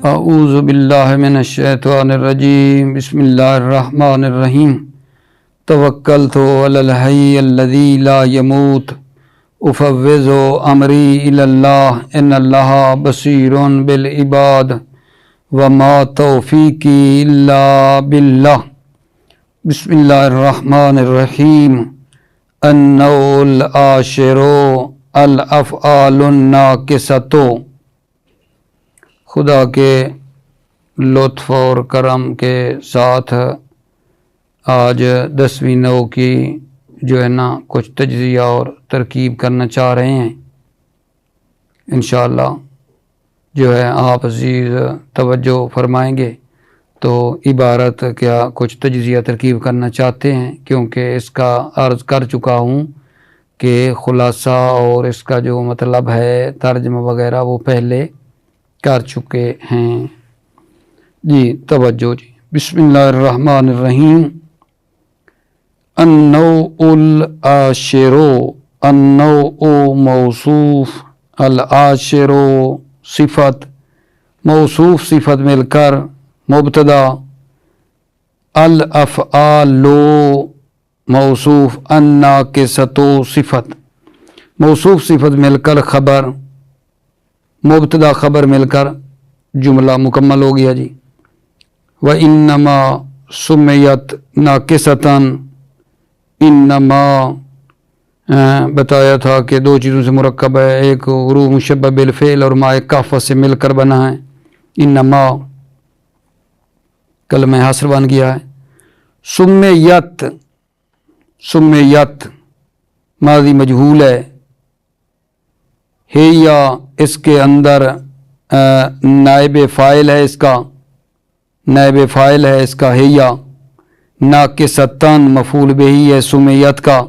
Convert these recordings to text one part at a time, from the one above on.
اعوذ باللہ من الشیطان الرجیم بسم اللہ الرحمن الرحیم توکلت علی الحی الذی لا یموت افوض امری الی اللہ ان اللہ بصیر بالعباد وما توفیقی الا باللہ بسم اللہ الرحمن الرحیم النوع العاشر الافعال الناقصۃ۔ خدا کے لطف اور کرم کے ساتھ آج 10ویں نوع کی جو ہے نا کچھ تجزیہ اور ترکیب کرنا چاہ رہے ہیں۔ انشاءاللہ جو ہے آپ عزیز توجہ فرمائیں گے تو عبارت کیا کچھ تجزیہ ترکیب کرنا چاہتے ہیں، کیونکہ اس کا عرض کر چکا ہوں کہ خلاصہ اور اس کا جو مطلب ہے ترجمہ وغیرہ وہ پہلے کر چکے ہیں۔ جی توجہ جی، بسم اللہ الرحمن الرحیم۔ النوع العاشر، النوع موصوف، العاشر صفت، موصوف صفت مل کر مبتدا، الافعال موصوف، الناقصۃ صفت، موصوف صفت مل کر خبر، مبتدا خبر مل کر جملہ مکمل ہو گیا جی۔ وَإِنَّمَا سُمِّيَتْ نَاقِصَةً، انما بتایا تھا کہ دو چیزوں سے مرکب ہے، ایک حروف مشبہ بالفعل اور ما کافہ سے مل کر بنا ہے۔ انما کلمہ حصر بن گیا ہے۔ سمیت، سمیت ماضی مجہول ہے، ہے یا اس کے اندر نائب فاعل ہے، اس کا نائب فاعل ہے اس کا ہے یا، ناقصتاً مفعول بہی ہے سمیت کا،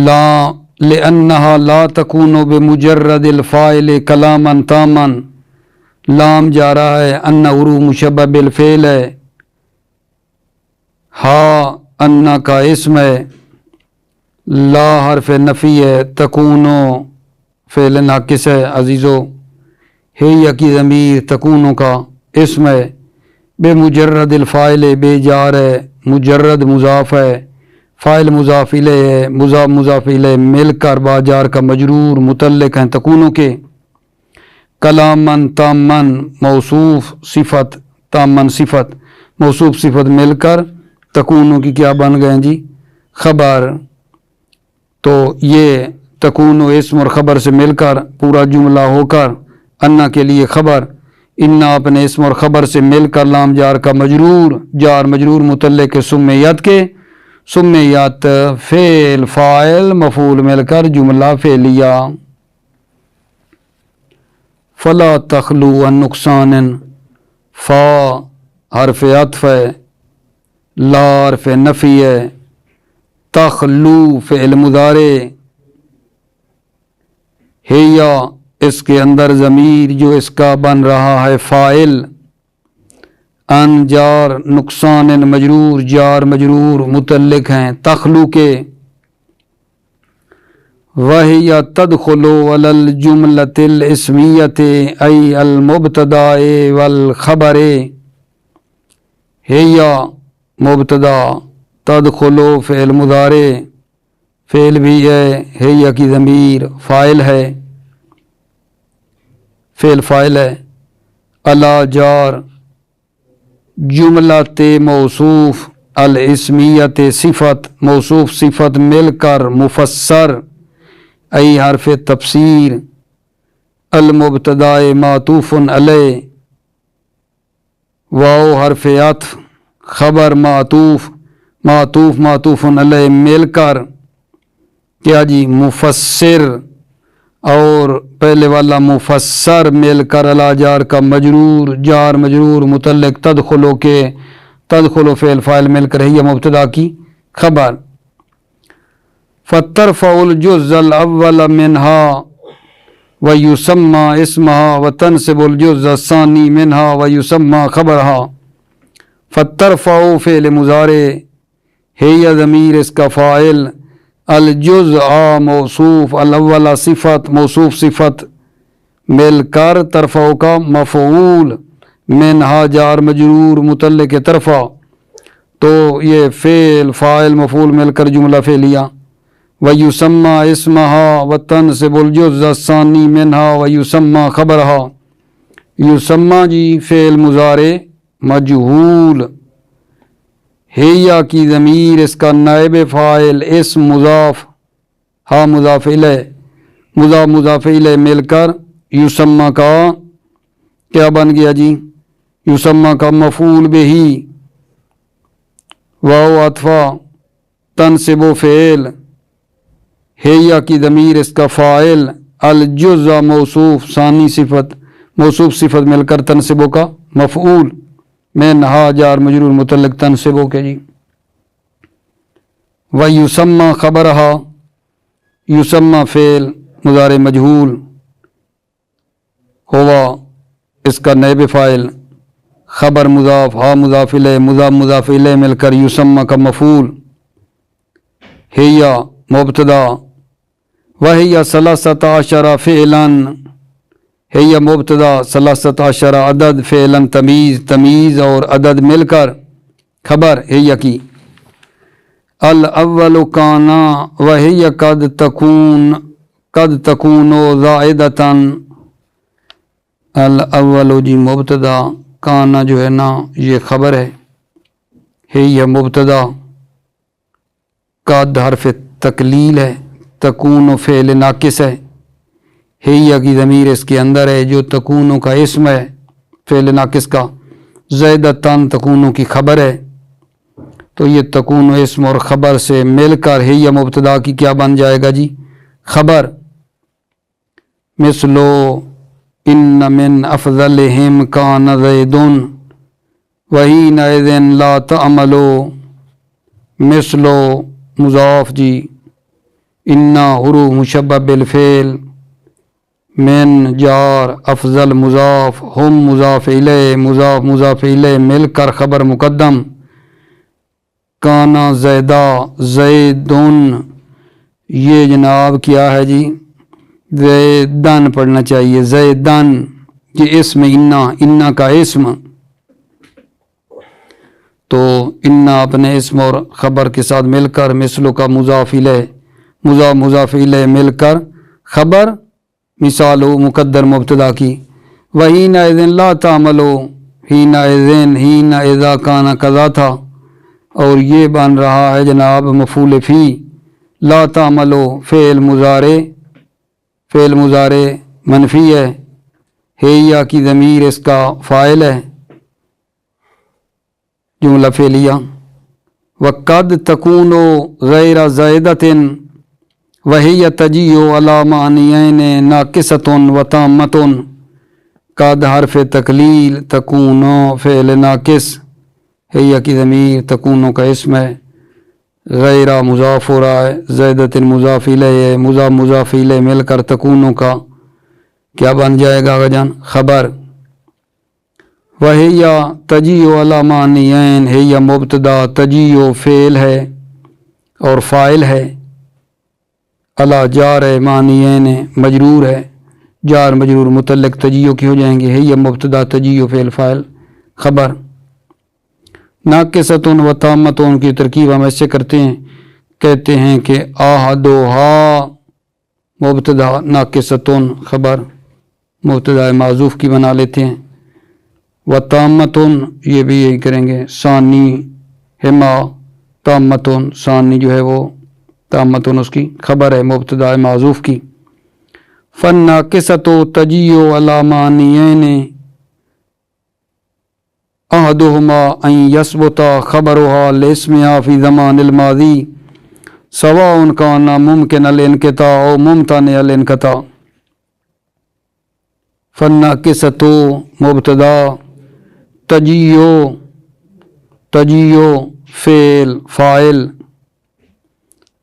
لا لأنها لا تكون بمجرد الفاعل کلاما تاما، لام جا رہا ہے، ان حروف مشبہ بالفعل ہے، ہا ان کا اسم ہے، لا حرف نفی ہے، تکونو فعل ناقص ہے عزیزو، ہے یا کی ضمیر تکونو کا اسم ہے، بے مجرد الفاعل بے جار ہے، مجرد مضاف ہے، فاعل مضاف الیہ ہے، مضاف مضاف الیہ مل کر با جار کا مجرور متعلق ہیں تکونو کے، کلامن تامن موصوف صفت، تامن صفت، موصوف صفت مل کر تکونو کی کیا بن گئے جی خبر۔ تو یہ تکون و اسم اور خبر سے مل کر پورا جملہ ہو کر انا کے لیے خبر، انا اپنے اسم اور خبر سے مل کر لام جار کا مجرور، جار مجرور متعلق سمیت کے، سمیت فعل فاعل مفعول مل کر جملہ فعلیہ۔ فلا تخلو عن نقصان، فا حرف عطف ہے، لا حرف نفی ہے، تخلو فعل مضارع ہے یا اس کے اندر ضمیر جو اس کا بن رہا ہے فاعل، ان جار نقصان مجرور، جار مجرور متعلق ہیں تخلو کے، وَهِيَ تَدْخُلُ عَلَى الْجُمْلَةِ الْإِسْمِيَّةِ أي الْمُبْتَدَاءِ وَالْخَبَرِ، ہے یا مبتدا، تدخلو فعل مضارع، فعل بھی ہے یا کی ضمیر فاعل ہے، فعل فاعل ہے، علی جار جملۃ موصوف، الاسمیت صفت، موصوف صفت مل کر مفسر، ای حرف تفسیر، المبتدا معطوف علیہ، واو حرف عطف، خبر معطوف، معطوف معطوف علیہ مل کر کیا جی مفسر، اور پہلے والا مفسر مل کر علی جار کا مجرور، جار مجرور متعلق تدخلو کے، تدخلو فعل فاعل مل کر ہے مبتدا کی خبر۔ فترفع الجزء الاول منها ویسمى اسمها وتنصب الجزء الثانی منها ویسمى خبرها۔ فترفع فعل مضارع ہے یا ضمیر اس کا فاعل، الجزء موصوف، الاول صفت، موصوف صفت مل کر طرفوں کا مفعول منہا جار مجرور متعلق طرفہ، تو یہ فعل فاعل مفعول مل کر جملہ فعلیہ۔ ویسمى اسمہا وتنصب الجزء الثانی منہا ویسمى خبرہا، یسمى جی فعل مضارع مجہول، ہیا کی ضمیر اس کا نائب فاعل اسم مضاف، ہا مضاف الیہ، مضاف الیہ مل کر یسمى کا کیا بن گیا جی؟ یسمى کا مفعول بہ، واو عطفہ، تنصب و فعل، ہیا کی ضمیر اس کا فاعل، الجزء موصوف ثانی صفت، موصوف صفت مل کر تنصبوں کا مفعول، منہا جار مجرور متعلق تنصبوں کے جی۔ ویسمى خبرہا، یسمى فعل مضارع مجہول، ہوا اس کا نائب فاعل، خبر مضاف، ہا مضاف الیہ، مضاف الیہ مل کر یسمى کا مفعول، ہیا مبتدا، وہی ثلاثۃ عشر فعلا، ہیا مبتدا، ثلاثۃ عشر عدد، فعلا تمیز اور عدد مل کر خبر ہیا کی۔ الاول کانا وہی قد تکون زائدۃ، الاول جی مبتدا، کانا جو ہے نا یہ خبر ہے، ہیا مبتدا، قد حرف تقلیل ہے، تکون فعل ناقص ہے، ہیا کی ضمیر اس کے اندر ہے جو تکون کا اسم ہے فعل ناقص کا، زائدتاً تکون کی خبر ہے، تو یہ تکون اسم اور خبر سے مل کر ہیا مبتدا کی کیا بن جائے گا جی؟ خبر۔ مثلو ان من افضلہم کان زید وحینئذ لا تعملو، مثلو مضاف جی، انا حروف مشبہ بالفعل، من جار، افضل مضاف، ہم مضاف الیہ، مضاف الیہ مل کر خبر مقدم، کانا زیدہ زیدن، یہ جناب کیا ہے جی؟ زیدن پڑھنا چاہیے، زیدن یہ اسم انا کا اسم، تو انا اپنے اسم اور خبر کے ساتھ مل کر مثلو کا مضاف الیہ مل کر خبر مثال مقدر مبتدا کی، وحینئذ لا تعملو، ہین اذا کانا قضا تھا، اور یہ بن رہا ہے جناب مفعول فی، لا تعملو فعل مضارع منفی ہے، ہیا کی ضمیر اس کا فاعل ہے، جملہ فعلیہ۔ وقد تکون غیر زائدۃ وہی تجیء علی معنیین ناقصۃ و تامۃ، قد حرف تقلیل، تکون فعل ناقص، ہیا کی ضمیر تکون کا اسم ہے، غیر مضاف ہو رہا ہے، زائدۃ مضاف الیہ، مضاف الیہ مل کر تکون کا کیا بن جائے گا آگا جان؟ خبر۔ وہی تجیء علی معنیین، ہیا مبتدا، تجیء فعل ہے اور فاعل ہے، علی جار ہے، معنیین مجرور ہے، جار مجرور متعلق تجیء کی ہو جائیں گے، ہیا مبتدا، تجیء فعل فاعل خبر۔ ناقصۃ و تامۃ کی ترکیب ہم ایسے کرتے ہیں، کہتے ہیں کہ احدھا مبتدا، ناقصۃ خبر، مبتدا معذوف کی بنا لیتے ہیں، و تامۃ یہ بھی یہی کریں گے، ثانی ہما تامۃ، ثانی جو ہے وہ تامۃ اس کی خبر ہے مبتدا معذوف کی۔ فالناقصۃ تجیء علی معنیین احدهما ان یثبت خبرها لاسمها فی زمان الماضی سواء کان ممکن الانقطاع او ممتنع الانقطاع۔ فالناقصۃ مبتدا، تجیء فعل فاعل،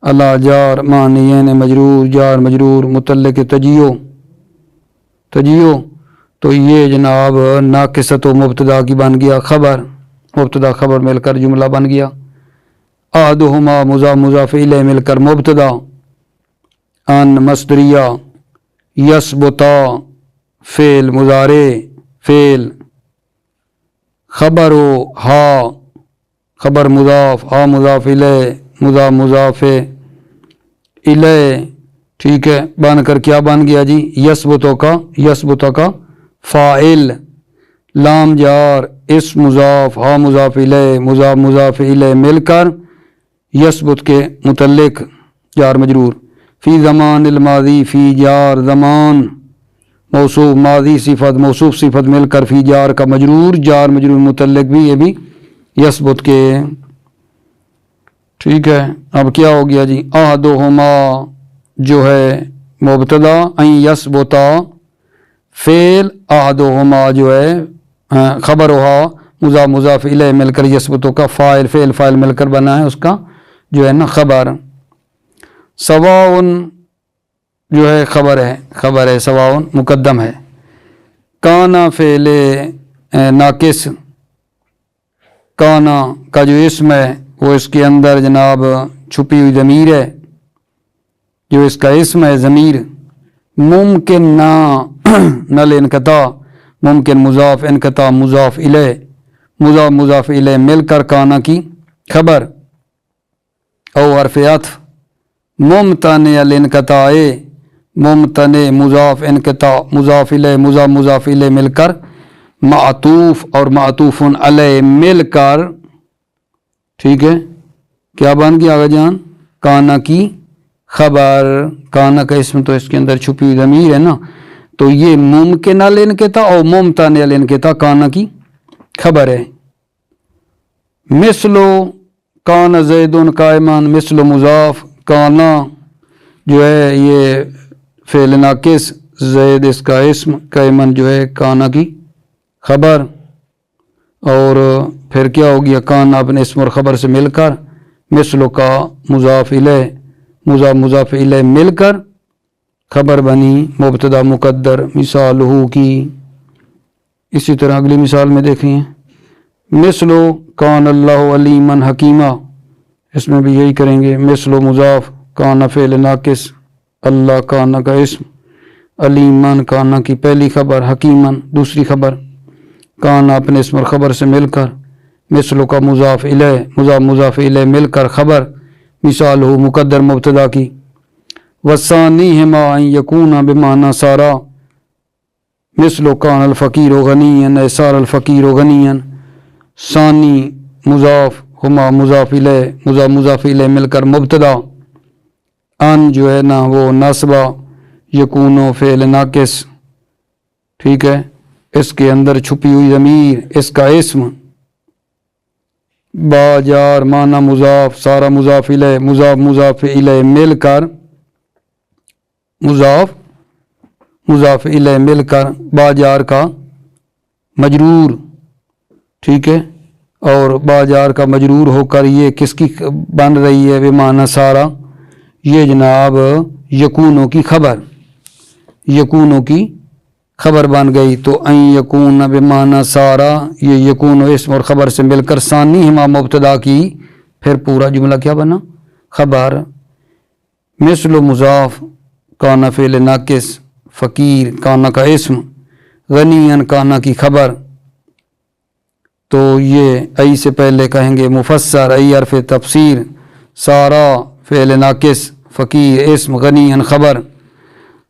علی جار، معنیین مجرور، جار مجرور متعلق تجیء، تو یہ جناب ناقصۃ و مبتدا کی بن گیا خبر، مبتدا خبر مل کر جملہ بن گیا، احدہما مضاف الیہ مل کر مبتدا، ان مصدریہ، یثبتا فعل مضارع فعل خبر و ہا خبر مضاف ہا مضاف الیہ مضاف الیہ ٹھیک ہے بن کر کیا بن گیا جی یثبتو کا فاعل لام جار اسم مضاف ہا مضاف الیہ مضاف الیہ مل کر یثبت کے متعلق جار مجرور فی زمان الماضی فی جار زمان موصوف ماضی صفت موصوف صفت مل کر فی جار کا مجرور جار مجرور متعلق بھی یہ بھی یثبت کے ٹھیک ہے. اب کیا ہو گیا جی احدہما جو ہے مبتدا ان یثبتا فعل احدہما جو ہے خبر ہوا مضاف الیہ مل کر یثبتو کا فاعل فاعل مل کر بنا ہے اس کا جو ہے نا خبر. سواء جو ہے خبر ہے سواء مقدم ہے. کانا فعل ناقص کانا کا جو اسم ہے وہ اس کے اندر جناب چھپی ہوئی ضمیر ہے جو اس کا اسم ہے ضمیر ممکن نل انقطاع ممکن مضاف انقطاع مضاف الیہ مل کر کانا کی خبر او حرف عطف ممتنع الانقطاع ممتنع مضاف انقطاع مضاف الیہ مل کر معطوف اور معطوف علیہ مل کر ٹھیک ہے کیا بن گیا آگا جان کانا کی خبر. کانا کا اسم تو اس کے اندر چھپی ہوئی ضمیر ہے نا تو یہ ممکن الانقطاع اور ممتنع الانقطاع کانا کی خبر ہے. مثلو کانا زید قائما مثل مضاف کانا جو ہے یہ فعل ناقص زید اس کا اسم قائما جو ہے کانا کی خبر. اور پھر کیا ہو گیا کانا اپنے اسم اور خبر سے مل کر مثلو کا مضاف الیہ مل کر خبر بنی مبتدا مقدر مثالہ کی. اسی طرح اگلی مثال میں دیکھیں مثلو کان اللہ علیما حکیما اس میں بھی یہی کریں گے مثلو مضاف کانا فعل ناقص اللہ کانا کا اسم علیمان کانا کی پہلی خبر حکیمن دوسری خبر کانا اپنے اسم اور خبر سے مل کر مثلو کا مضاف الیہ مل کر خبر مثالہ مقدر مبتدا کی. والثانیہما ان یکونا بمعنی سارا مثلو کان الفقیر غنیا صار الفقیر غنیا ثانی مضاف ہما مضاف الیہ مل کر مبتدا ان جو ہے نا وہ ناصبہ یکونو فعل ناقص ٹھیک ہے اس کے اندر چھپی ہوئی ضمیر اس کا اسم با جار معنی مضاف سارا مضاف الیہ مل کر مضاف الیہ مل کر با جار کا مجرور ٹھیک ہے اور با جار کا مجرور ہو کر یہ کس کی بن رہی ہے بمعنی سارا یہ جناب یکونوں کی خبر بن گئی. تو ان یکون بمعنی سارا یہ یکون اسم اور خبر سے مل کر ثانی ہما مبتدا کی پھر پورا جملہ کیا بنا خبر. مثل مضاف کانا فعل ناقص فقیر کانا کا اسم غنی کانا کی خبر. تو یہ ای سے پہلے کہیں گے مفسر ای حرف تفسیر سارا فعل ناقص فقیر اسم غنی خبر.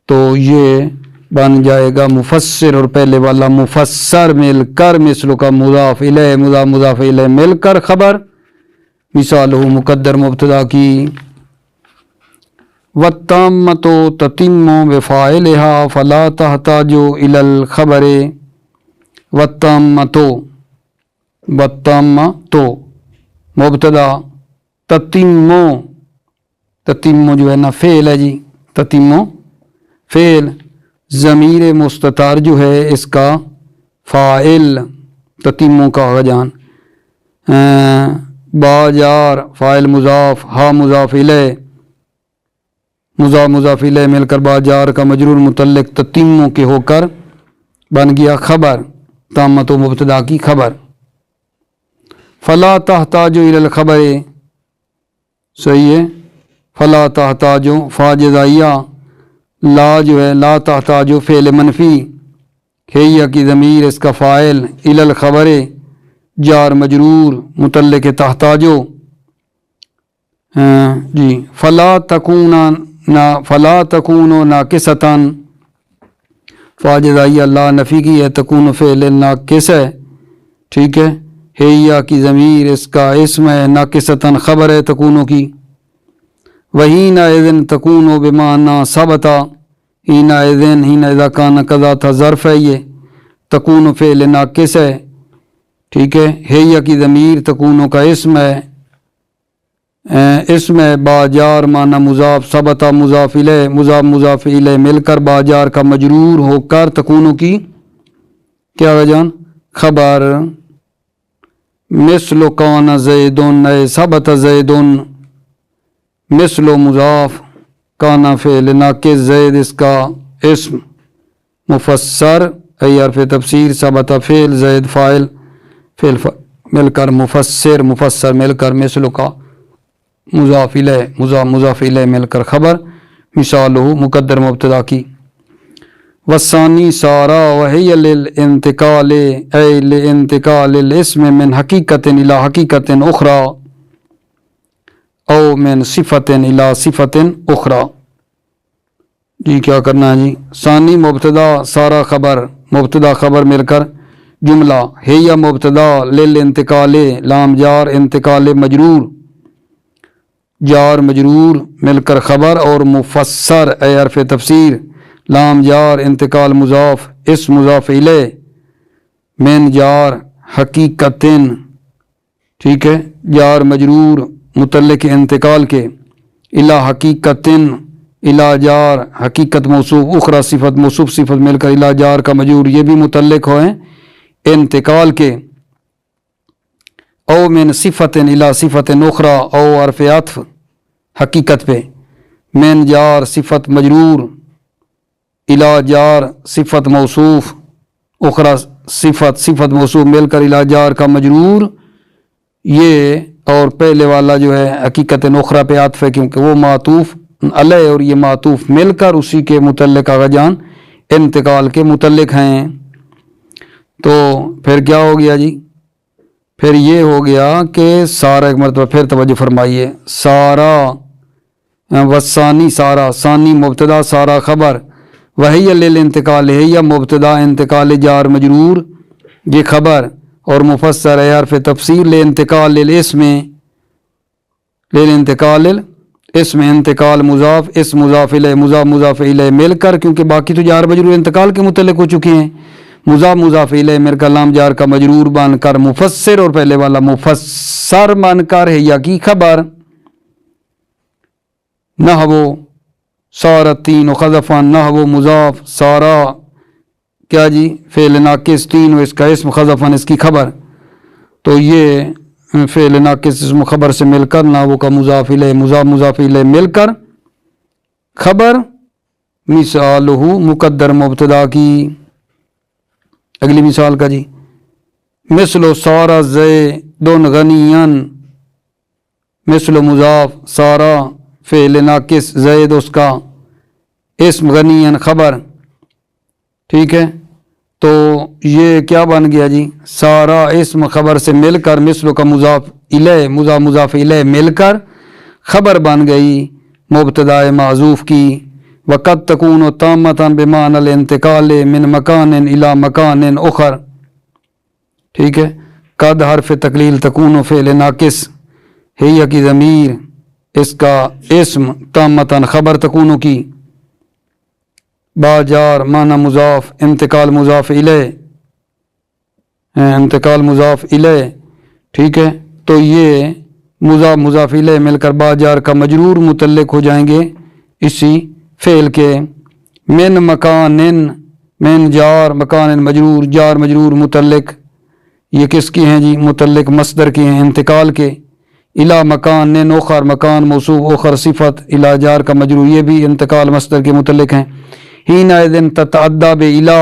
تو یہ بن جائے گا مفسر اور پہلے والا مفسر مل کر مثل کا مضاف الیہ مل کر خبر مثالہ مقدر مبتدا کی. والتامۃ تتم بفاعلها فلا تحتاج الی الخبر. والتامۃ مبتدا تتم جو ہے نا فعل ہے جی تتم فعل ضمیر مستتر جو ہے اس کا فاعل تتم کا ہوگا جان با جار فاعل مضاف ہا مضاف الیہ مل کر با جار کا مجرور متعلق تتم کے ہو کر بن گیا خبر تامت و مبتدا کی خبر. فلا تحتاج الی الخبر صحیح ہے فلا تحتاج فا جزائیہ لا جو ہے لا تحتاج فعل منفی ہیہ کی ضمیر اس کا فاعل، الی الخبر جار مجرور متعلق تحتاجو، جی فلا تکونو ناقصتاً، فاجزائی اللہ نفی کی ہے، تکون فعل ناقص ہے، ٹھیک ہے، ہیہ کی ضمیر اس کا اسم ہے، ناقصتاً خبر ہے تکونو کی، وحین اذن تکونو بمعنی ثبتا، حین اذن حین اذا کان قضا تھا ظرف ہے، یہ تکون فعل ناقص ہے، ٹھیک ہے، ہیہ کی ضمیر تکونو کا اسم ہے، اسم ہے باجار معنی مضاف، ثبتا مضاف الیہ، مضاف الیہ مل کر باجار کا مجرور ہو کر تکونو کی کیا ہے جان خبر، مثل کان زیدن اے ثبت زیدن، مثل مضاف، کانا فعل ناقص، زید اس کا اسم، مفسر اے حرف تفسیر، ثبت فعل، زید فاعل، فعل مل کر مفسر مل کر مثل کا مضاف الیہ، مضاف الیہ مل کر خبر، مثالہ مقدر مبتدا کی، والثانی سارا وہی للانتقال اے لانتقال الاسم من حقیقت الی حقیقت اخری او من صفت الی صفت اخری، جی کیا کرنا ہے جی، ثانی مبتدا سارا خبر، مبتدا خبر مل کر جملہ، ہیہ مبتدا للانتقال لام جار انتقال مجرور جار مجرور مل کر خبر، اور مفسر اے حرف تفسیر لام جار انتقال مضاف اس مضاف الیہ من جار حقیقتن، ٹھیک ہے، جار مجرور متعلق انتقال کے، الی حقیقتن الی جار حقیقت موصوف، اخری صفت موصوف صفت مل کر الی جار کا مجرور، یہ بھی متعلق ہوئے انتقال کے، او من صفت الی صفت اخری، او حرف عطف حقیقت پہ، من جار صفت مجرور الی جار صفت موصوف، اخری صفت موصوف مل کر الی جار کا مجرور، یہ اور پہلے والا جو ہے حقیقت اخری پہ عطف ہے کیونکہ وہ معطوف علیہ اور یہ معطوف مل کر اسی کے متعلق آغا جان انتقال کے متعلق ہیں، تو پھر کیا ہو گیا جی، پھر یہ ہو گیا کہ سارا، ایک مرتبہ پھر توجہ فرمائیے، سارا وثانی سارا، ثانی مبتدا سارا خبر، وہی للانتقال ہے یا مبتدا انتقال جار مجرور یہ خبر، اور مفسر ہے حرف تفسیر لانتقال الاسم، لانتقال الاسم انتقال مضاف اس مضاف الیہ مضاف الیہ مل کر، کیونکہ باقی تو جار مجرور انتقال کے متعلق ہو چکے ہیں، مضاف الیہ مل کر لام جار کا مجرور بن کر مفسر، اور پہلے والا مفسر بن کر ہے یا کی خبر، نحو سارا تین و خذفان، نحو مضاف سارا کیا جی فعل ناقص، تین و اس کا اسم، خذفان اس کی خبر، تو یہ فعل ناقص اسم خبر سے مل کر نحو کا مضاف الیہ مضاف الیہ مل کر خبر، مثالہ مقدر مبتدا کی، اگلی مثال کا جی، مثل سارا زیدن غنیاً، مثل مضاف سارا فعل ناقص زید اس کا اسم غنیاً خبر، ٹھیک ہے، تو یہ کیا بن گیا جی، سارا اسم خبر سے مل کر مثل کا مضاف الیہ مضاف الیہ مل کر خبر بن گئی مبتدا معذوف کی، وقد تکون تامۃ بمعنی الانتقال من مکان الی مکان اخر، ٹھیک ہے، قد حرف تقلیل تکون فعل ناقص، ہیہ کی ضمیر اس کا اسم تامۃ خبر تکون کی، باجار معنی مضاف انتقال مضاف الیہ ٹھیک ہے، تو یہ مضاف الیہ مل کر باجار کا مجرور متعلق ہو جائیں گے اسی فعل کے، من مکان من جار مکان مجرور جار مجرور متعلق، یہ کس کی ہیں جی، متعلق مصدر کی ہیں انتقال کے، الی مکان اخر مکان موصوف اخر صفت الی جار کا مجرور، یہ بھی انتقال مصدر کے متعلق ہیں، حین اذن تتعدی بالی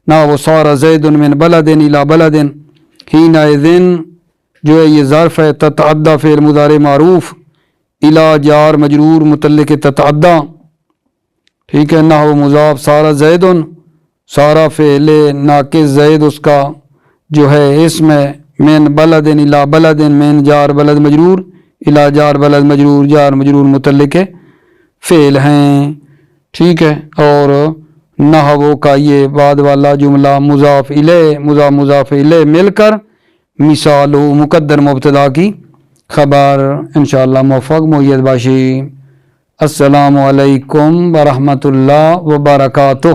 نحو صار زید من بلد الی بلد، حین اذن جو ہے یہ ظرف ہے، تتعدی فعل مضارع معروف، الی جار مجرور متعلق تتعدی، ٹھیک ہے، نحو مضاف صار زید سارا فعل ناقص زید اس کا جو ہے اس میں من بلد الا بلد، من جار بلد مجرور الا جار بلد مجرور، جار مجرور متعلق فعل ہیں، ٹھیک ہے۔ اور نحو کا یہ بعد والا جملہ مضاف الیہ مضاف الیہ مل کر مثال مقدر مبتدا کی خبر۔ انشاءاللہ موفق مؤید باشی۔ السلام علیکم ورحمۃ اللہ وبرکاتہ۔